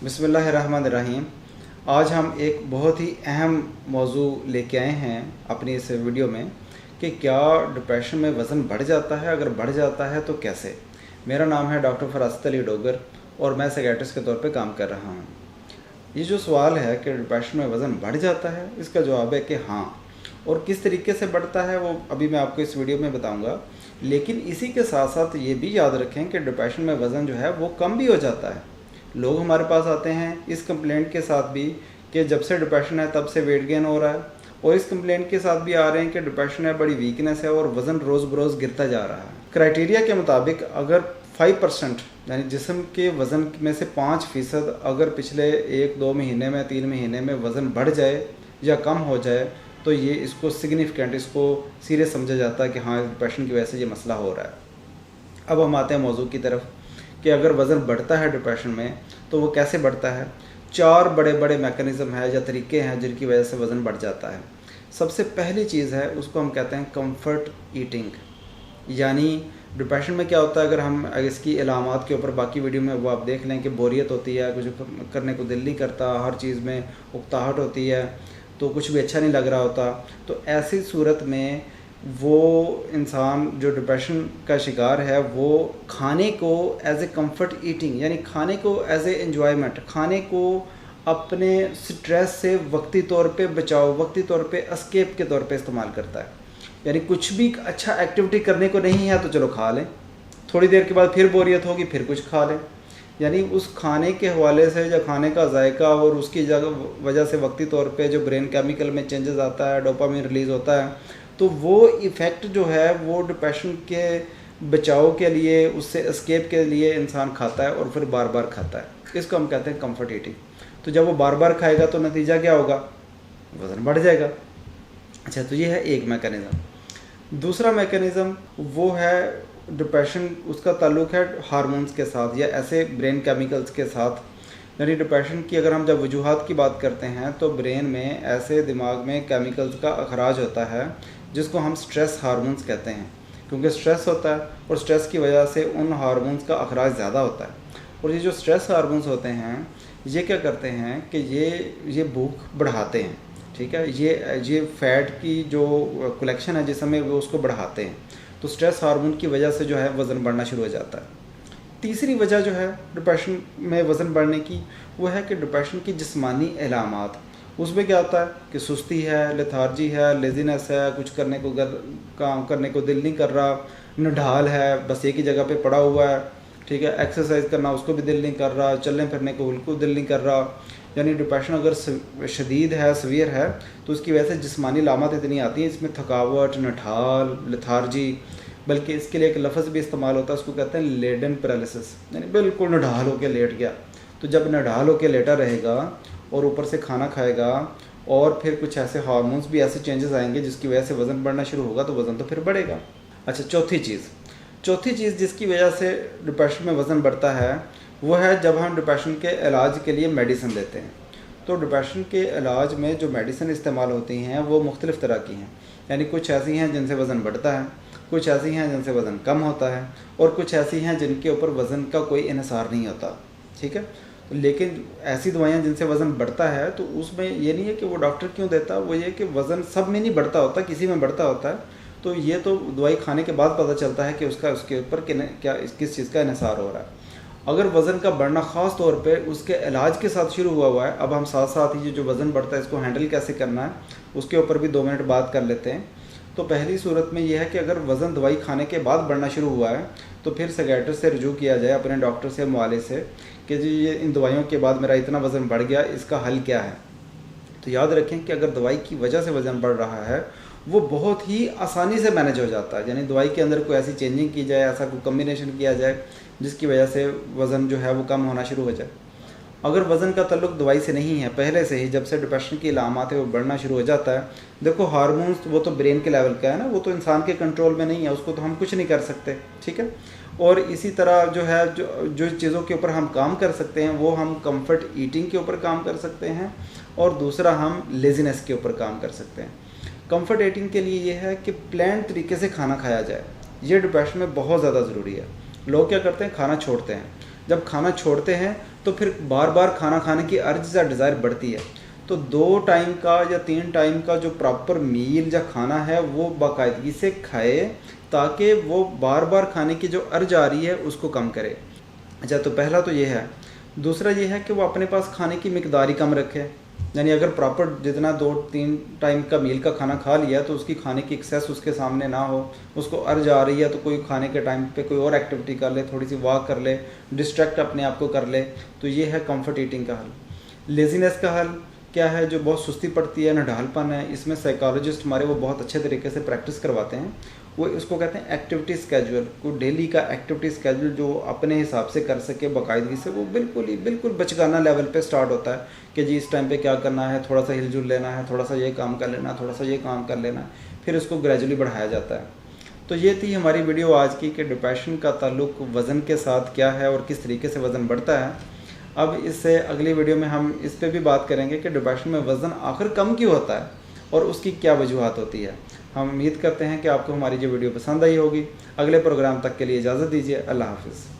बिस्मिल्लाहिर्रहमानिर्रहीम। आज हम एक बहुत ही अहम मौजू लेके आए हैं अपनी इस वीडियो में कि क्या डिप्रेशन में वज़न बढ़ जाता है, अगर बढ़ जाता है तो कैसे। मेरा नाम है डॉक्टर फरासत अली डोगर और मैं साइकियाट्रिस्ट के तौर पे काम कर रहा हूँ। ये जो सवाल है कि डिप्रेशन में वज़न बढ़ जाता है, इसका जवाब है कि हाँ, और किस तरीके से बढ़ता है वो अभी मैं आपको इस वीडियो में बताऊँगा। लेकिन इसी के साथ साथ ये भी याद रखें कि डिप्रेशन में वज़न जो है वो कम भी हो जाता है। लोग हमारे पास आते हैं इस कंप्लेंट के साथ भी कि जब से डिप्रेशन है तब से वेट गेन हो रहा है, और इस कंप्लेंट के साथ भी आ रहे हैं कि डिप्रेशन है, बड़ी वीकनेस है और वज़न रोज़ बरोज़ गिरता जा रहा है। क्राइटेरिया के मुताबिक अगर 5% यानी जिस्म के वज़न में से 5% अगर पिछले 1-2 महीने में 3 महीने में वज़न बढ़ जाए या कम हो जाए तो ये इसको सिग्निफिकेंट, इसको सीरियस समझा जाता है कि हाँ, डिप्रेशन की वजह से ये मसला हो रहा है। अब हम आते हैं मौजू की तरफ कि अगर वज़न बढ़ता है डिप्रेशन में तो वो कैसे बढ़ता है। 4 बड़े बड़े मैकेनिज़्म है या तरीके हैं जिनकी वजह से वज़न बढ़ जाता है। सबसे पहली चीज़ है उसको हम कहते हैं कंफर्ट ईटिंग। यानी डिप्रेशन में क्या होता है, अगर हम इसकी इलामात के ऊपर बाकी वीडियो में वो आप देख लें कि बोरियत होती है, कुछ करने को दिल नहीं करता, हर चीज़ में उकताहट होती है, तो कुछ भी अच्छा नहीं लग रहा होता। तो ऐसी सूरत में वो इंसान जो डिप्रेशन का शिकार है वो खाने को एज ए कंफर्ट ईटिंग यानी खाने को एज ए एंजॉयमेंट, खाने को अपने स्ट्रेस से वक्ती तौर पे बचाव, वक्ती तौर पे एस्केप के तौर पे इस्तेमाल करता है। यानी कुछ भी अच्छा एक्टिविटी करने को नहीं है तो चलो खा लें, थोड़ी देर के बाद फिर बोरियत होगी फिर कुछ खा लें। यानी उस खाने के हवाले से जो खाने का जायका और उसकी वजह से वक्ती तौर पे जो ब्रेन केमिकल में चेंजेस आता है, डोपामिन रिलीज़ होता है, तो वो इफ़ेक्ट जो है वो डिप्रेशन के बचाव के लिए, उससे एस्केप के लिए इंसान खाता है और फिर बार बार खाता है। इसको हम कहते हैं कंफर्ट ईटिंग। तो जब वो बार बार खाएगा तो नतीजा क्या होगा, वज़न बढ़ जाएगा। अच्छा, तो ये है एक मैकेनिज़्म। दूसरा मैकेनिज़्म वो है डिप्रेशन, उसका ताल्लुक है हार्मोन्स के साथ या ऐसे ब्रेन केमिकल्स के साथ। यानी डिप्रेशन की अगर हम जब वजूहात की बात करते हैं तो ब्रेन में ऐसे दिमाग में केमिकल्स का अखराज होता है जिसको हम स्ट्रेस हार्मोन्स कहते हैं, क्योंकि स्ट्रेस होता है और स्ट्रेस की वजह से उन हार्मोन्स का अखराज ज़्यादा होता है। और ये जो स्ट्रेस हार्मोन्स होते हैं ये क्या करते हैं कि ये भूख बढ़ाते हैं, ठीक है, ये फैट की जो कलेक्शन है जिसमें वो उसको बढ़ाते हैं। तो स्ट्रेस हार्मोन की वजह से जो है वज़न बढ़ना शुरू हो जाता है। तीसरी वजह जो है डिप्रेशन में वज़न बढ़ने की वो है कि डिप्रेशन की जिस्मानी अलामात। उसमें क्या होता है कि सुस्ती है, लेथार्जी है, लेज़ीनेस है, कुछ करने को काम करने को दिल नहीं कर रहा, नढाल है, बस एक ही जगह पे पड़ा हुआ है, ठीक है, एक्सरसाइज करना उसको भी दिल नहीं कर रहा, चलने फिरने को बिल्कुल दिल नहीं कर रहा। यानी डिप्रेशन अगर शदीद है, सवीयर है, तो उसकी वजह से जिस्मानी अलामत इतनी आती हैं, इसमें थकावट, नठाल, लेथार्जी, बल्कि इसके लिए एक लफ्ज़ भी इस्तेमाल होता है, उसको कहते हैं लेडन पैरालिसिस, यानी बिल्कुल नढाल होकर लेट गया। तो जब नढाल होकर लेटा रहेगा और ऊपर से खाना खाएगा और फिर कुछ ऐसे हार्मोन्स भी ऐसे चेंजेस आएंगे जिसकी वजह से वज़न बढ़ना शुरू होगा, तो वज़न तो फिर बढ़ेगा। अच्छा, चौथी चीज़ जिसकी वजह से डिप्रेशन में वज़न बढ़ता है वो है जब हम डिप्रेशन के इलाज के लिए मेडिसिन लेते हैं। तो डिप्रेशन के इलाज में जो मेडिसिन इस्तेमाल होती हैं वो मुख्तलिफ़ तरह की हैं। यानी कुछ ऐसी हैं जिनसे वज़न बढ़ता है, कुछ ऐसी हैं जिनसे वज़न कम होता है, और कुछ ऐसी हैं जिनके ऊपर वज़न का कोई इन्हिसार नहीं होता, ठीक है। लेकिन ऐसी दवाइयाँ जिनसे वज़न बढ़ता है तो उसमें ये नहीं है कि वो डॉक्टर क्यों देता, वो ये कि वज़न सब में नहीं बढ़ता होता, किसी में बढ़ता होता है। तो ये तो दवाई खाने के बाद पता चलता है कि उसके ऊपर क्या किस चीज़ का इन्हिसार हो रहा है। अगर वज़न का बढ़ना ख़ास तौर पे उसके इलाज के साथ शुरू हुआ है, अब हम साथ साथ ही जो वज़न बढ़ता है इसको हैंडल कैसे करना है उसके ऊपर भी 2 मिनट बात कर लेते हैं। तो पहली सूरत में यह है कि अगर वज़न दवाई खाने के बाद बढ़ना शुरू हुआ है तो फिर साइकियाट्रिस्ट से रुजू किया जाए, अपने डॉक्टर से, मुआलिज से, कि जी ये इन दवाइयों के बाद मेरा इतना वज़न बढ़ गया, इसका हल क्या है। तो याद रखें कि अगर दवाई की वजह से वज़न बढ़ रहा है वो बहुत ही आसानी से मैनेज हो जाता है। यानी दवाई के अंदर कोई ऐसी चेंजिंग की जाए, ऐसा कोई कम्बिनेशन किया जाए जिसकी वजह से वज़न जो है वो कम होना शुरू हो जाए। अगर वज़न का ताल्लुक दवाई से नहीं है, पहले से ही जब से डिप्रेशन की अलामत है वो बढ़ना शुरू हो जाता है। देखो हार्मोन्स वो तो ब्रेन के लेवल का है ना, वो तो इंसान के कंट्रोल में नहीं है, उसको तो हम कुछ नहीं कर सकते, ठीक है। और इसी तरह जो है जो चीज़ों के ऊपर हम काम कर सकते हैं वो हम कंफर्ट ईटिंग के ऊपर काम कर सकते हैं, और दूसरा हम लेज़ीनेस के ऊपर काम कर सकते हैं। कंफर्ट ईटिंग के लिए ये है कि प्लान तरीके से खाना खाया जाए, ये डिप्रेशन में बहुत ज़्यादा ज़रूरी है। लोग क्या करते हैं, खाना छोड़ते हैं। जब खाना छोड़ते हैं तो फिर बार बार खाना खाने की अर्ज या डिज़ायर बढ़ती है। तो 2 टाइम का या 3 टाइम का जो प्रॉपर मील या खाना है वो बाकायदगी से खाए, ताकि वो बार बार खाने की जो अर्ज आ रही है उसको कम करे। अच्छा, तो पहला तो ये है। दूसरा ये है कि वो अपने पास खाने की मिकदार ही कम रखे, यानी अगर प्रॉपर जितना 2-3 टाइम का मील का खाना खा लिया तो उसकी खाने की एक्सेस उसके सामने ना हो। उसको अर्ज आ रही है तो कोई खाने के टाइम पे कोई और एक्टिविटी कर ले, थोड़ी सी वॉक कर ले, डिस्ट्रैक्ट अपने आप को कर ले। तो ये है कंफर्ट ईटिंग का हल। लेज़ीनेस का हल क्या है? जो बहुत सुस्ती पड़ती है, नढालपन है, इसमें साइकोलॉजिस्ट हमारे वो बहुत अच्छे तरीके से प्रैक्टिस करवाते हैं। वो इसको कहते हैं एक्टिविटी स्केड्यूल। को डेली का एक्टिविटी स्केड्यूल जो अपने हिसाब से कर सके बाकायदगी से, वो बिल्कुल बचकाना लेवल पे स्टार्ट होता है कि जी इस टाइम पे क्या करना है, थोड़ा सा हिलजुल लेना है, थोड़ा सा ये काम कर लेना, थोड़ा सा ये काम कर लेना, फिर उसको ग्रेजुअली बढ़ाया जाता है। तो ये थी हमारी वीडियो आज की कि डिप्रेशन का ताल्लुक वज़न के साथ क्या है और किस तरीके से वज़न बढ़ता है। अब इससे अगली वीडियो में हम इस पे भी बात करेंगे कि डिप्रेशन में वज़न आखिर कम क्यों होता है और उसकी क्या वजूहात होती है। हम उम्मीद करते हैं कि आपको हमारी जो वीडियो पसंद आई होगी। अगले प्रोग्राम तक के लिए इजाज़त दीजिए। अल्लाह हाफ़िज़।